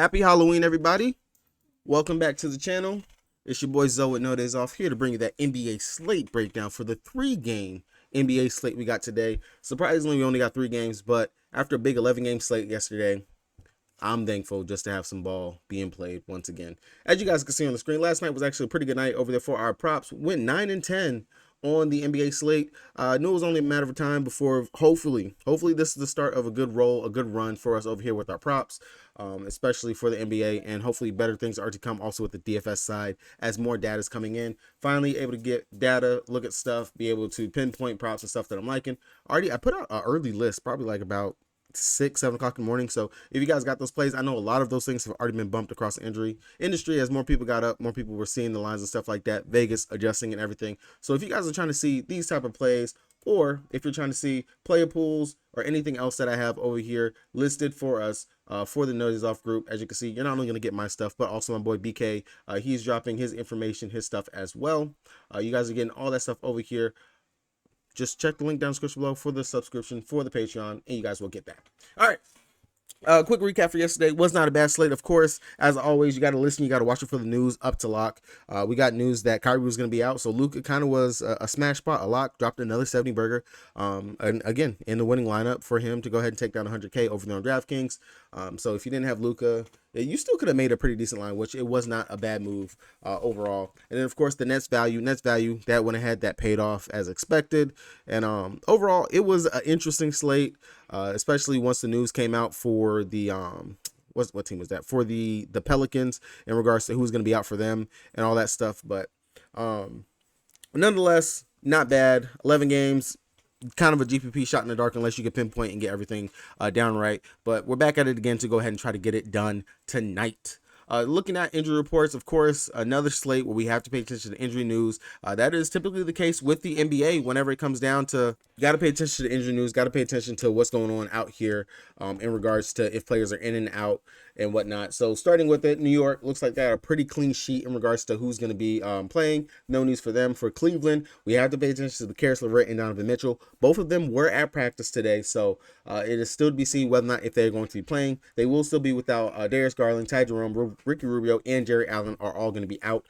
Happy Halloween, everybody. Welcome back to the channel. It's your boy Zoe with No Days Off here to bring you that NBA slate breakdown for the 3-game NBA slate we got today. Surprisingly, we only got 3 games, but after a big 11-game slate yesterday, I'm thankful just to have some ball being played once again. As you guys can see on the screen, last night was actually a pretty good night over there for our props. Went 9-10 on the NBA slate. Knew it was only a matter of time before hopefully this is the start of a good roll, a good run for us over here with our props, especially for the NBA, and hopefully better things are to come also with the DFS side as more data is coming in. Finally able to get data, look at stuff, be able to pinpoint props and stuff that I'm liking. I put out an early list, probably like about 6-7 o'clock in the morning. So if you guys got those plays, I know a lot of those things have already been bumped across the industry as more people got up, more people were seeing the lines and stuff like that, Vegas adjusting and everything. So if you guys are trying to see these type of plays, or if you're trying to see player pools or anything else that I have over here listed for us for the No Days Off group, as you can see, you're not only going to get my stuff, but also my boy BK. He's dropping his information, his stuff as well. You guys are getting all that stuff over here. Just check the link down in the description below for the subscription for the Patreon, and you guys will get that. All right. Quick recap for yesterday. Was not a bad slate, of course. As always, you got to listen. You got to watch it for the news up to lock. We got news that Kyrie was going to be out, so Luka kind of was a smash spot, a lock. Dropped another 70 burger. And again, in the winning lineup for him to go ahead and take down 100K over there on DraftKings. So if you didn't have Luka, you still could have made a pretty decent line, which it was not a bad move overall. And then, of course, the Nets value that went ahead, that paid off as expected. And overall, it was an interesting slate, especially once the news came out for the what team was that? For the Pelicans, in regards to who's going to be out for them and all that stuff. But nonetheless, not bad. 11 games. Kind of a GPP shot in the dark unless you can pinpoint and get everything down right. But we're back at it again to go ahead and try to get it done tonight. Looking at injury reports, of course, another slate where we have to pay attention to injury news. That is typically the case with the NBA whenever it comes down to, you got to pay attention to injury news, got to pay attention to what's going on out here in regards to if players are in and out and whatnot. So starting with it, New York looks like they got a pretty clean sheet in regards to who's going to be playing. No news for them. For Cleveland, we have to pay attention to the Karis LeVert and Donovan Mitchell. Both of them were at practice today, so it is still to be seen whether or not if they're going to be playing. They will still be without Darius Garland, Ty Jerome, Ricky Rubio, and Jerry Allen are all going to be out.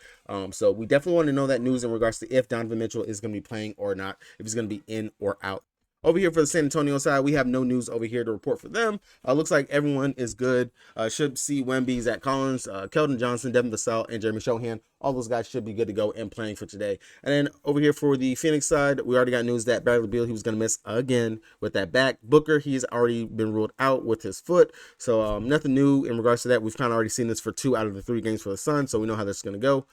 So we definitely want to know that news in regards to if Donovan Mitchell is going to be playing or not, if he's going to be in or out. Over here for the San Antonio side, we have no news over here to report for them. Looks like everyone is good. Should see Wemby, Zach Collins, Keldon Johnson, Devin Vassell, and Jeremy Shohan. All those guys should be good to go and playing for today. And then over here for the Phoenix side, we already got news that Bradley Beal, he was going to miss again with that back. Booker, he's already been ruled out with his foot. So nothing new in regards to that. We've kind of already seen this for 2 out of the 3 games for the Suns, so we know how this is going to go.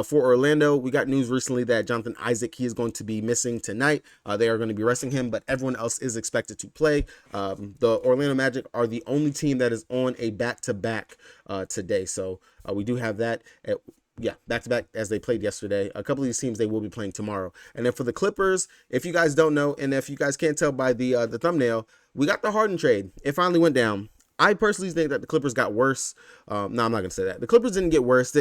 For Orlando, we got news recently that Jonathan Isaac, he is going to be missing tonight. They are going to be resting him, but everyone else is expected to play. The Orlando Magic are the only team that is on a back-to-back today. So we do have that. Back-to-back as they played yesterday. A couple of these teams, they will be playing tomorrow. And then for the Clippers, if you guys don't know, and if you guys can't tell by the thumbnail, we got the Harden trade. It finally went down. I personally think that the Clippers got worse. No, I'm not going to say that. The Clippers didn't get worse.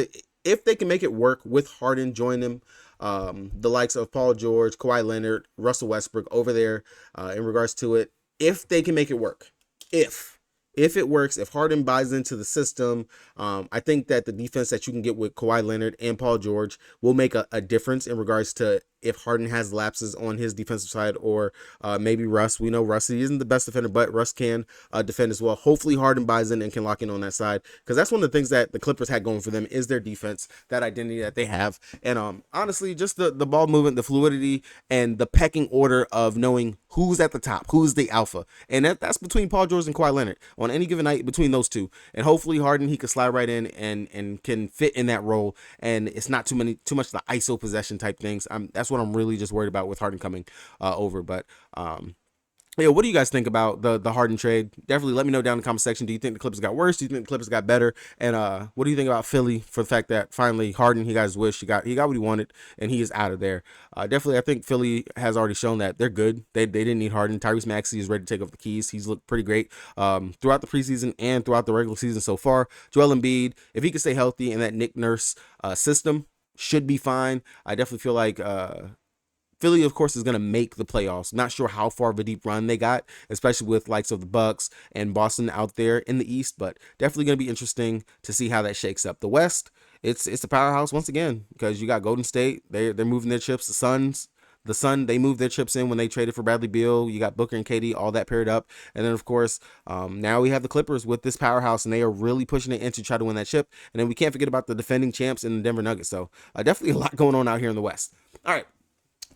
If they can make it work with Harden joining them, the likes of Paul George, Kawhi Leonard, Russell Westbrook over there in regards to it, if they can make it work, if it works, if Harden buys into the system, I think that the defense that you can get with Kawhi Leonard and Paul George will make a difference in regards to if Harden has lapses on his defensive side, or maybe Russ. We know Russ, he isn't the best defender, but Russ can defend as well. Hopefully Harden buys in and can lock in on that side, because that's one of the things that the Clippers had going for them is their defense, that identity that they have. And honestly, just the ball movement, the fluidity, and the pecking order of knowing who's at the top, who's the alpha. And that's between Paul George and Kawhi Leonard on any given night, between those two. And hopefully Harden, he can slide right in and can fit in that role, and it's not too much of the ISO possession type things. That's what I'm really just worried about with Harden coming over. But yeah, what do you guys think about the Harden trade? Definitely let me know down in the comment section. Do you think the Clippers got worse? Do you think the Clippers got better? And what do you think about Philly for the fact that finally Harden, he got his wish, he got what he wanted, and he is out of there? Definitely, I think Philly has already shown that they're good. They didn't need Harden. Tyrese Maxey is ready to take over the keys. He's looked pretty great throughout the preseason and throughout the regular season so far. Joel Embiid, if he can stay healthy in that Nick Nurse system, should be fine. I definitely feel like Philly, of course, is going to make the playoffs. Not sure how far of a deep run they got, especially with likes of the Bucks and Boston out there in the East, but definitely going to be interesting to see how that shakes up. The West, it's a powerhouse once again because you got Golden State. They're moving their chips. The Sun, they moved their chips in when they traded for Bradley Beal. You got Booker and KD, all that paired up. And then, of course, now we have the Clippers with this powerhouse, and they are really pushing it in to try to win that chip. And then we can't forget about the defending champs in the Denver Nuggets. So definitely a lot going on out here in the West. All right.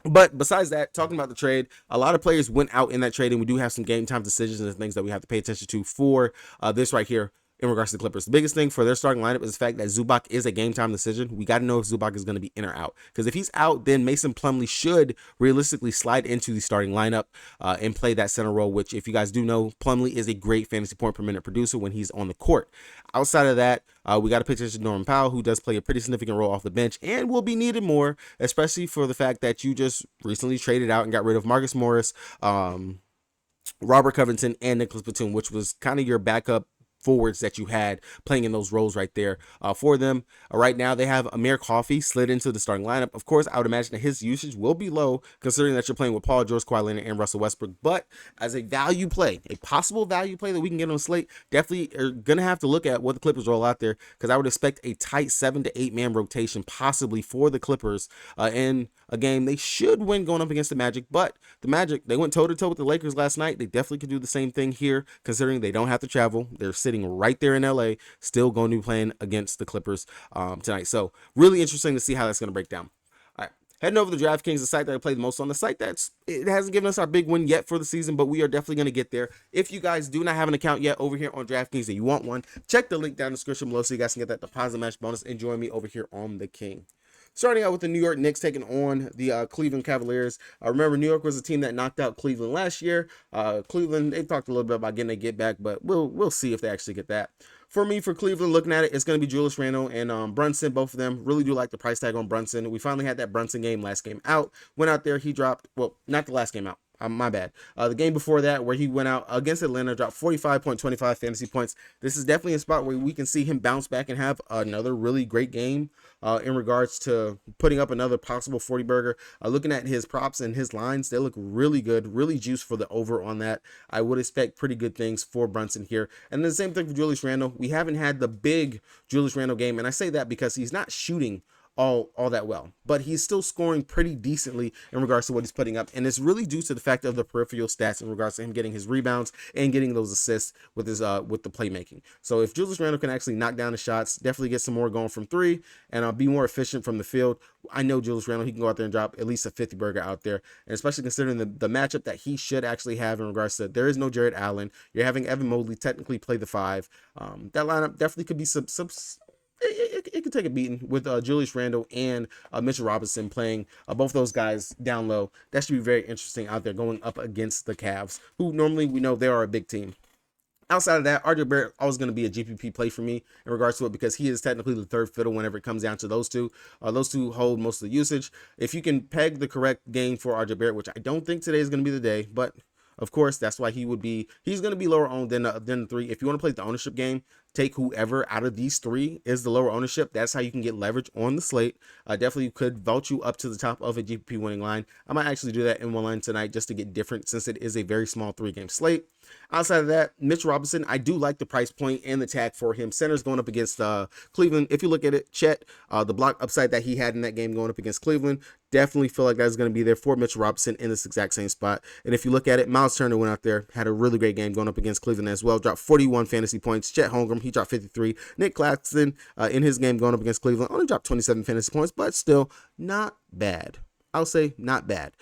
But besides that, talking about the trade, a lot of players went out in that trade, and we do have some game time decisions and things that we have to pay attention to for this right here. In regards to the Clippers, the biggest thing for their starting lineup is the fact that Zubac is a game time decision. We got to know if Zubac is going to be in or out, because if he's out, then Mason Plumlee should realistically slide into the starting lineup and play that center role, which, if you guys do know, Plumlee is a great fantasy point per minute producer when he's on the court. Outside of that, we got to pay attention to Norman Powell, who does play a pretty significant role off the bench and will be needed more, especially for the fact that you just recently traded out and got rid of Marcus Morris, Robert Covington, and Nicholas Batum, which was kind of your backup forwards that you had playing in those roles right there for them. Right now, they have Amir Coffey slid into the starting lineup. Of course, I would imagine that his usage will be low, considering that you're playing with Paul George, Kawhi Leonard, and Russell Westbrook. But as a value play, a possible value play that we can get on Slate, definitely are going to have to look at what the Clippers roll out there, because I would expect a tight 7 to 8 man rotation possibly for the Clippers in a game they should win going up against the Magic. But the Magic, they went toe-to-toe with the Lakers last night. They definitely could do the same thing here, considering they don't have to travel. They're sitting right there in LA, still going to be playing against the Clippers tonight. So really interesting to see how that's going to break down. All right, heading over to DraftKings, the site that I play the most on, the site it hasn't given us our big win yet for the season, but we are definitely going to get there. If you guys do not have an account yet over here on DraftKings and you want one, check the link down in the description below so you guys can get that deposit match bonus and join me over here on the King. Starting out with the New York Knicks taking on the Cleveland Cavaliers. Remember, New York was a team that knocked out Cleveland last year. Cleveland, they talked a little bit about getting a get back, but we'll see if they actually get that. For me, for Cleveland, looking at it, it's going to be Julius Randle and Brunson. Both of them really do like the price tag on Brunson. We finally had that Brunson game last game out. Went out there, he dropped, well, not the last game out. My bad. The game before that, where he went out against Atlanta, dropped 45.25 fantasy points. This is definitely a spot where we can see him bounce back and have another really great game in regards to putting up another possible 40 burger. Looking at his props and his lines, they look really good, really juiced for the over on that. I would expect pretty good things for Brunson here. And then the same thing for Julius Randle. We haven't had the big Julius Randle game, and I say that because he's not shooting all that well, but he's still scoring pretty decently in regards to what he's putting up, and it's really due to the fact of the peripheral stats in regards to him getting his rebounds and getting those assists with his with the playmaking. So if Julius Randle can actually knock down the shots, definitely get some more going from three, and be more efficient from the field, I know Julius Randle, he can go out there and drop at least a 50 burger out there, and especially considering the matchup that he should actually have in regards to there is no Jared Allen, you're having Evan Mobley technically play the 5. That lineup definitely could be some it could take a beating with Julius Randle and Mitchell Robinson playing both those guys down low. That should be very interesting out there going up against the Cavs, who normally we know they are a big team. Outside of that, RJ Barrett always going to be a GPP play for me in regards to it, because he is technically the third fiddle whenever it comes down to those two. Those two hold most of the usage. If you can peg the correct game for RJ Barrett, which I don't think today is going to be the day, but of course, that's why he's going to be lower owned than the 3. If you want to play the ownership game, take whoever out of these 3 is the lower ownership. That's how you can get leverage on the slate. Definitely could vault you up to the top of a GPP winning line. I might actually do that in one line tonight just to get different, since it is a very small 3-game slate. Outside of that, Mitch Robinson, I do like the price point and the tag for him. Center's going up against Cleveland. If you look at it, Chet, the block upside that he had in that game going up against Cleveland, definitely feel like that's going to be there for Mitch Robinson in this exact same spot. And if you look at it, Miles Turner went out there, had a really great game going up against Cleveland as well, dropped 41 fantasy points. Chet Holmgren, he dropped 53. Nick Claxton, in his game going up against Cleveland, only dropped 27 fantasy points, but still not bad. I'll say not bad.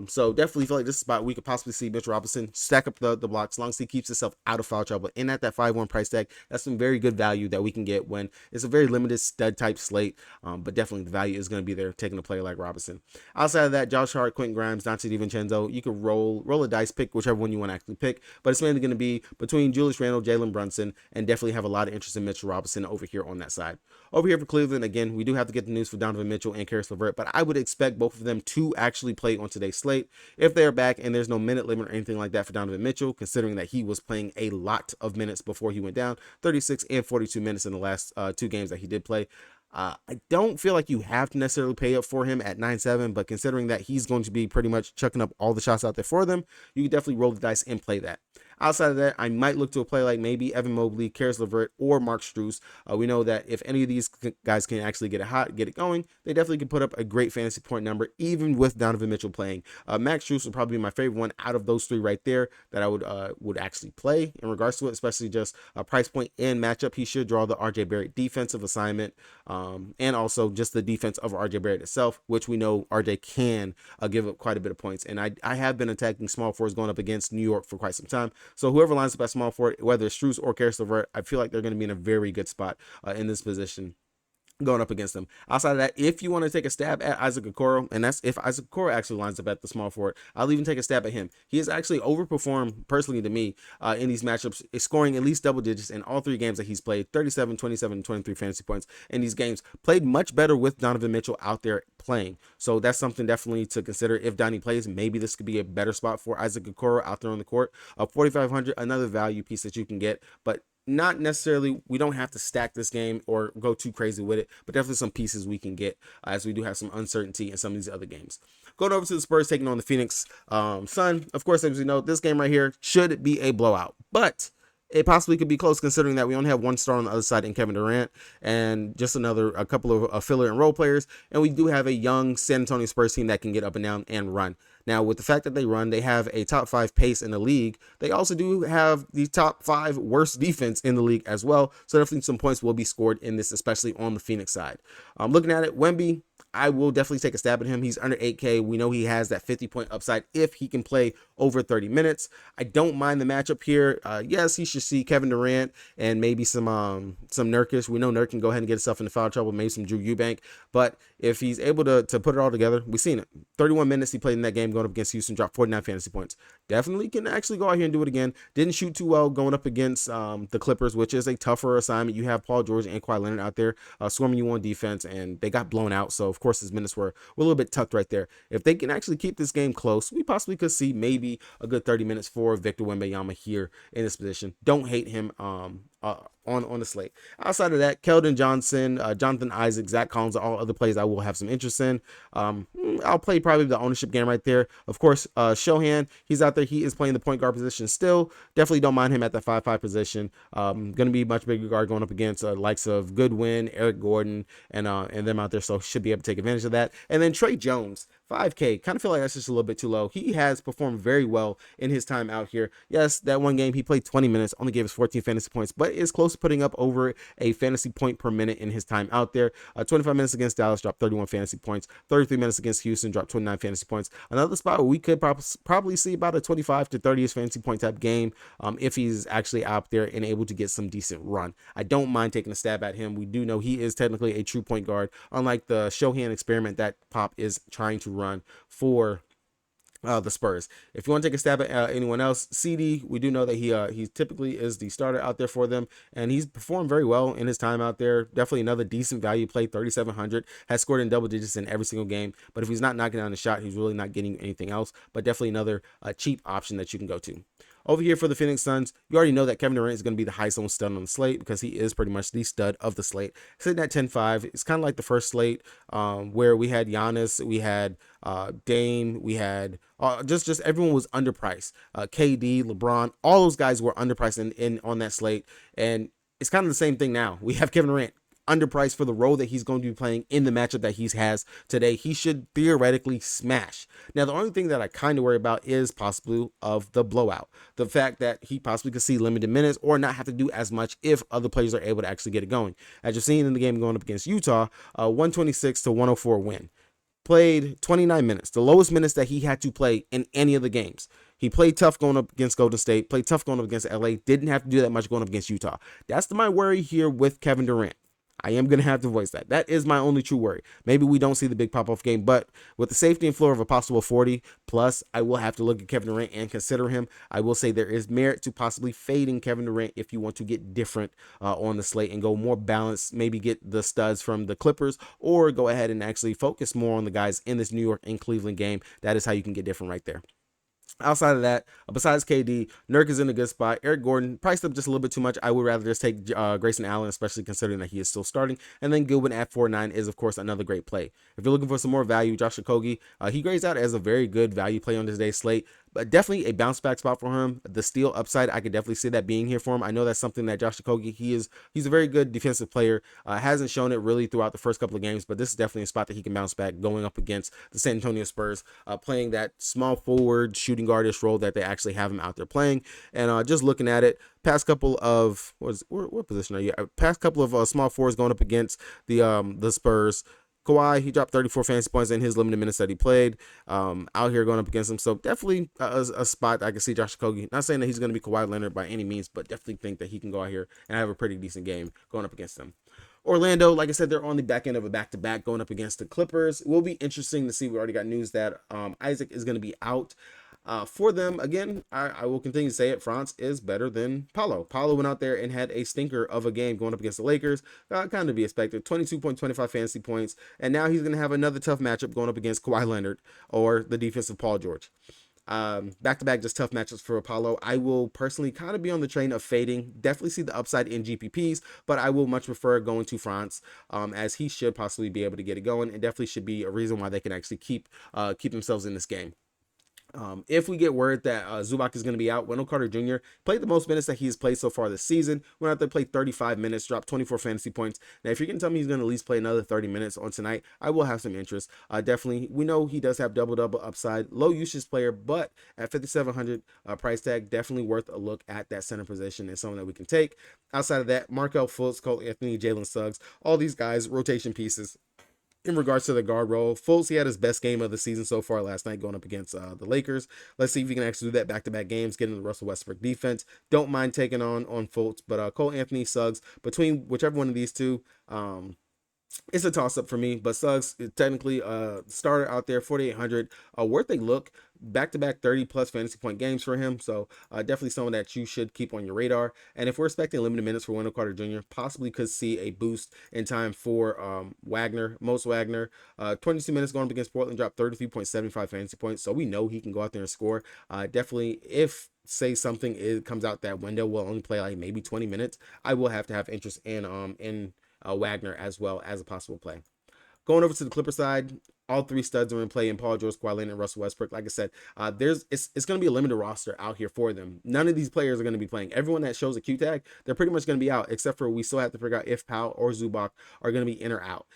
So definitely feel like this is a spot we could possibly see Mitch Robinson stack up the blocks as long as he keeps himself out of foul trouble. And at that 5-1 price tag, that's some very good value that we can get when it's a very limited stud type slate. But definitely the value is going to be there taking a player like Robinson. Outside of that, Josh Hart, Quentin Grimes, Dante DiVincenzo, you could roll a dice, pick whichever one you want to actually pick. But it's mainly going to be between Julius Randle, Jalen Brunson, and definitely have a lot of interest in Mitchell Robinson over here on that side. Over here for Cleveland, again, we do have to get the news for Donovan Mitchell and Karis LeVert, but I would expect both of them to actually play on today's slate if they're back, and there's no minute limit or anything like that for Donovan Mitchell, considering that he was playing a lot of minutes before he went down, 36 and 42 minutes in the last 2 games that he did play. I don't feel like you have to necessarily pay up for him at 9-7, but considering that he's going to be pretty much chucking up all the shots out there for them, you can definitely roll the dice and play that. Outside of that, I might look to a play like maybe Evan Mobley, Karis LeVert, or Mark Strus. We know that if any of these guys can actually get it hot, get it going, they definitely can put up a great fantasy point number, even with Donovan Mitchell playing. Max Strus would probably be my favorite one out of those three right there that I would actually play in regards to it, especially just a price point and matchup. He should draw the RJ Barrett defensive assignment, and also just the defense of RJ Barrett itself, which we know RJ can give up quite a bit of points. And I have been attacking small forwards going up against New York for quite some time. So whoever lines up at small forward, whether it's Strus or Karis LeVert, I feel like they're going to be in a very good spot in this position going up against them. Outside of that, if you want to take a stab at Isaac Okoro, and that's if Isaac Okoro actually lines up at the small forward, I'll even take a stab at him. He has actually overperformed personally to me in these matchups, scoring at least double digits in all three games that he's played, 37, 27, and 23 fantasy points in these games. Played much better with Donovan Mitchell out there playing. So that's something definitely to consider. If Donnie plays, maybe this could be a better spot for Isaac Okoro out there on the court. 4,500, another value piece that you can get, but not necessarily, we don't have to stack this game or go too crazy with it, but definitely some pieces we can get as we do have some uncertainty in some of these other games. Going over to the Spurs taking on the Phoenix Sun. Of course, as we know, this game right here should be a blowout, but it possibly could be close considering that we only have one star on the other side in Kevin Durant and just a couple of filler and role players. And we do have a young San Antonio Spurs team that can get up and down and run. Now, with the fact that they run, they have a top 5 pace in the league. They also do have the top 5 worst defense in the league as well. So definitely some points will be scored in this, especially on the Phoenix side. Looking at it, Wemby, I will definitely take a stab at him. He's under 8K. We know he has that 50-point upside if he can play over 30 minutes. I don't mind the matchup here. Yes, he should see Kevin Durant and maybe some Nurkic. We know Nurk can go ahead and get himself into foul trouble, maybe some Drew Eubank. But if he's able to put it all together, we've seen it. 31 minutes he played in that game going up against Houston, dropped 49 fantasy points. Definitely can actually go out here and do it again. Didn't shoot too well going up against the Clippers, which is a tougher assignment. You have Paul George and Kawhi Leonard out there swarming you on defense, and they got blown out. So, of course, his minutes were a little bit tucked right there. If they can actually keep this game close, we possibly could see maybe a good 30 minutes for Victor Wembanyama here in this position. Don't hate him on the slate. Outside of that, Keldon Johnson, Jonathan Isaac, Zach Collins, all other plays I will have some interest in. I'll play probably the ownership game right there. Of course, Shohan, he's out there. He is playing the point guard position still. Definitely don't mind him at the 5-5 position. Going to be much bigger guard going up against likes of Goodwin, Eric Gordon, and them out there. So should be able to take advantage of that. And then Trey Jones, 5K. Kind of feel like that's just a little bit too low. He has performed very well in his time out here. Yes, that one game he played 20 minutes, only gave us 14 fantasy points, but is close to putting up over a fantasy point per minute in his time out there. 25 minutes against Dallas, dropped 31 fantasy points. 33 minutes against Houston, dropped 29 fantasy points. Another spot where we could probably see about a 25 to 30 fantasy point type game if he's actually out there and able to get some decent run. I don't mind taking a stab at him. We do know he is technically a true point guard, unlike the Shohan experiment that Pop is trying to run for the Spurs. If you want to take a stab at anyone else, CD, we do know that he typically is the starter out there for them, and he's performed very well in his time out there. Definitely another decent value play, 3,700, has scored in double digits in every single game, but if he's not knocking down the shot, he's really not getting anything else, but definitely another cheap option that you can go to. Over here for the Phoenix Suns, you already know that Kevin Durant is going to be the highest owned stud on the slate because he is pretty much the stud of the slate. Sitting at 10-5, it's kind of like the first slate where we had Giannis, we had Dame, we had just everyone was underpriced. KD, LeBron, all those guys were underpriced in on that slate, and it's kind of the same thing now. We have Kevin Durant underpriced for the role that he's going to be playing in the matchup that he has today. He should theoretically smash. Now, the only thing that I kind of worry about is possibly of the blowout. The fact that he possibly could see limited minutes or not have to do as much if other players are able to actually get it going. As you're seeing in the game going up against Utah, 126 to 104 win. Played 29 minutes, the lowest minutes that he had to play in any of the games. He played tough going up against Golden State, played tough going up against LA, didn't have to do that much going up against Utah. That's my worry here with Kevin Durant. I am going to have to voice that. That is my only true worry. Maybe we don't see the big pop-off game, but with the safety and floor of a possible 40 plus, I will have to look at Kevin Durant and consider him. I will say there is merit to possibly fading Kevin Durant if you want to get different on the slate and go more balanced, maybe get the studs from the Clippers, or go ahead and actually focus more on the guys in this New York and Cleveland game. That is how you can get different right there. Outside of that, besides KD, Nurk is in a good spot. Eric Gordon priced up just a little bit too much. I would rather just take Grayson Allen, especially considering that he is still starting. And then Gilbert at 4.9 is, of course, another great play. If you're looking for some more value, Josh Okogie, he grades out as a very good value play on today's slate. But definitely a bounce back spot for him. The steal upside, I could definitely see that being here for him. I know that's something that Josh Okogie, he's a very good defensive player. Hasn't shown it really throughout the first couple of games, but this is definitely a spot that he can bounce back going up against the San Antonio Spurs, playing that small forward shooting guardish role that they actually have him out there playing. And just looking at it, past couple of what position are you? Past couple of small forwards going up against the Spurs. Kawhi, he dropped 34 fantasy points in his limited minutes that he played out here going up against him. So definitely a spot I can see Josh Okogie. Not saying that he's going to be Kawhi Leonard by any means, but definitely think that he can go out here and have a pretty decent game going up against him. Orlando, like I said, they're on the back end of a back-to-back going up against the Clippers. It will be interesting to see. We already got news that Isaac is going to be out. For them, again, I will continue to say it, France is better than Paolo. Paolo went out there and had a stinker of a game going up against the Lakers. Kind of to be expected, 22.25 fantasy points, and now he's going to have another tough matchup going up against Kawhi Leonard or the defensive Paul George. Back-to-back just tough matchups for Apollo. I will personally kind of be on the train of fading. Definitely see the upside in GPPs, but I will much prefer going to France, as he should possibly be able to get it going, and definitely should be a reason why they can actually keep themselves in this game. If we get word that Zubac is going to be out, Wendell Carter Jr. played the most minutes that he's played so far this season. Went out there, played 35 minutes, dropped 24 fantasy points. Now, if you can tell me he's going to at least play another 30 minutes on tonight, I will have some interest. Definitely, we know he does have double-double upside, low usage player, but at 5,700 price tag, definitely worth a look at that center position and someone that we can take. Outside of that, Markelle Fultz, Cole Anthony, Jalen Suggs, all these guys, rotation pieces. In regards to the guard role, Fultz, he had his best game of the season so far last night going up against the Lakers. Let's see if he can actually do that back-to-back games, get into the Russell Westbrook defense. Don't mind taking on Fultz, but Cole Anthony, Suggs, between whichever one of these two, it's a toss-up for me, but Suggs is technically starter out there, 4,800, worth a look. Back-to-back 30-plus fantasy point games for him, so definitely someone that you should keep on your radar. And if we're expecting limited minutes for Wendell Carter Jr., possibly could see a boost in time for Wagner, 22 minutes going up against Portland, dropped 33.75 fantasy points, so we know he can go out there and score. Definitely, if say something comes out that Wendell will only play like maybe 20 minutes, I will have to have interest in Wagner as well as a possible play. Going over to the Clipper side, all three studs are in play in Paul George, Kawhi Leonard, and Russell Westbrook. Like I said, it's going to be a limited roster out here for them. None of these players are going to be playing. Everyone that shows a Q tag, they're pretty much going to be out, except for we still have to figure out if Powell or Zubac are going to be in or out.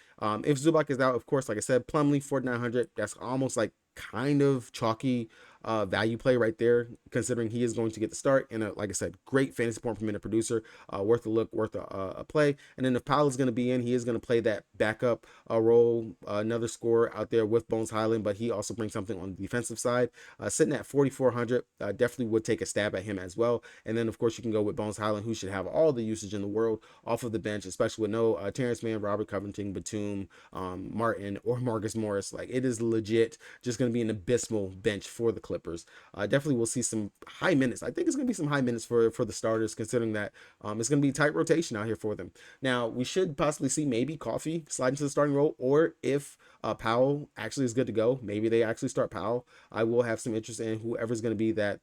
If Zubac is out, of course, like I said, Plumlee 4,900. That's almost like kind of chalky value play right there, considering he is going to get the start. And like I said, great fantasy point per minute producer, worth a look, worth a play. And then if Powell is going to be in, he is going to play that backup role, another scorer out there with Bones Highland, but he also brings something on the defensive side. Sitting at 4,400, definitely would take a stab at him as well. And then of course you can go with Bones Highland, who should have all the usage in the world off of the bench, especially with no Terrence Mann, Robert Covington, Batum, Martin, or Marcus Morris. Like, it is legit just going to be an abysmal bench for the Clippers. Definitely will see some high minutes. I think it's going to be some high minutes for the starters, considering that it's going to be tight rotation out here for them. Now, we should possibly see maybe Coffee slide into the starting role, or if Powell actually is good to go, maybe they actually start Powell. I will have some interest in whoever's going to be that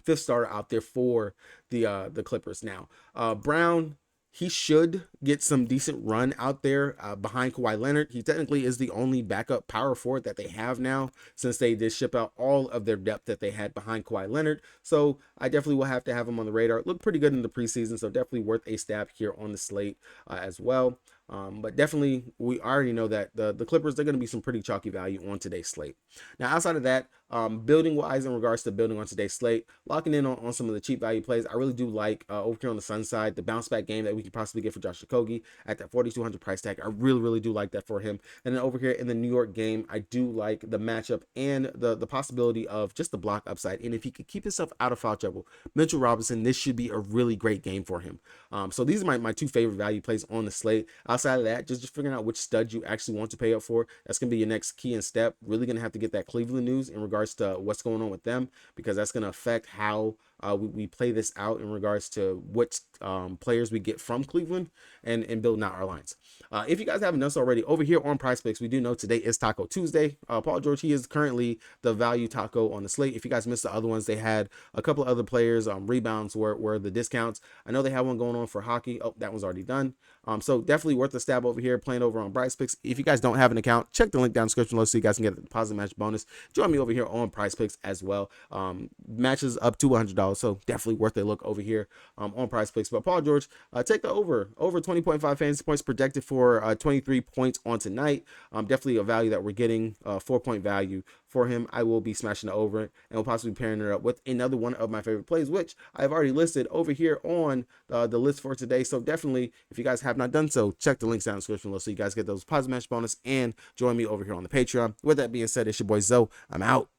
fifth starter out there for the Clippers. Now, Brown, he should get some decent run out there behind Kawhi Leonard. He technically is the only backup power forward that they have now, since they did ship out all of their depth that they had behind Kawhi Leonard. So I definitely will have to have him on the radar. Looked pretty good in the preseason, so definitely worth a stab here on the slate as well. But definitely, we already know that the Clippers, they're going to be some pretty chalky value on today's slate. Now, outside of that, building wise, in regards to building on today's slate, locking in on some of the cheap value plays, I really do like over here on the Sun side, the bounce back game that we can possibly get for Josh Okogie at that 4,200 price tag. I really do like that for him. And then over here in the New York game, I do like the matchup and the possibility of just the block upside. And if he could keep himself out of foul trouble, Mitchell Robinson, this should be a really great game for him. So these are my two favorite value plays on the slate. Outside of that, just figuring out which stud you actually want to pay up for. That's going to be your next key and step. Really going to have to get that Cleveland news in regards to what's going on with them, because that's going to affect how we play this out in regards to what players we get from Cleveland and building out our lines. If you guys haven't done so already, over here on Prize Picks, we do know today is Taco Tuesday. Paul George, he is currently the value taco on the slate. If you guys missed the other ones, they had a couple of other players. Rebounds were the discounts. I know they have one going on for hockey. Oh, that one's already done. So definitely worth a stab over here playing over on Prize Picks. If you guys don't have an account, check the link down in the description below so you guys can get a deposit match bonus. Join me over here on Prize Picks as well. Matches up to $100, so definitely worth a look over here on Prize Picks. But Paul George, take the over 20.5 fantasy points projected for 23 points on tonight. Definitely a value that we're getting, 4-point value for him. I will be smashing the over and we'll possibly pairing it up with another one of my favorite plays, which I've already listed over here on the list for today. So definitely, if you guys have not done so, check the links down in the description below so you guys get those positive match bonus and join me over here on the Patreon. With that being said, it's your boy Zoe. I'm out.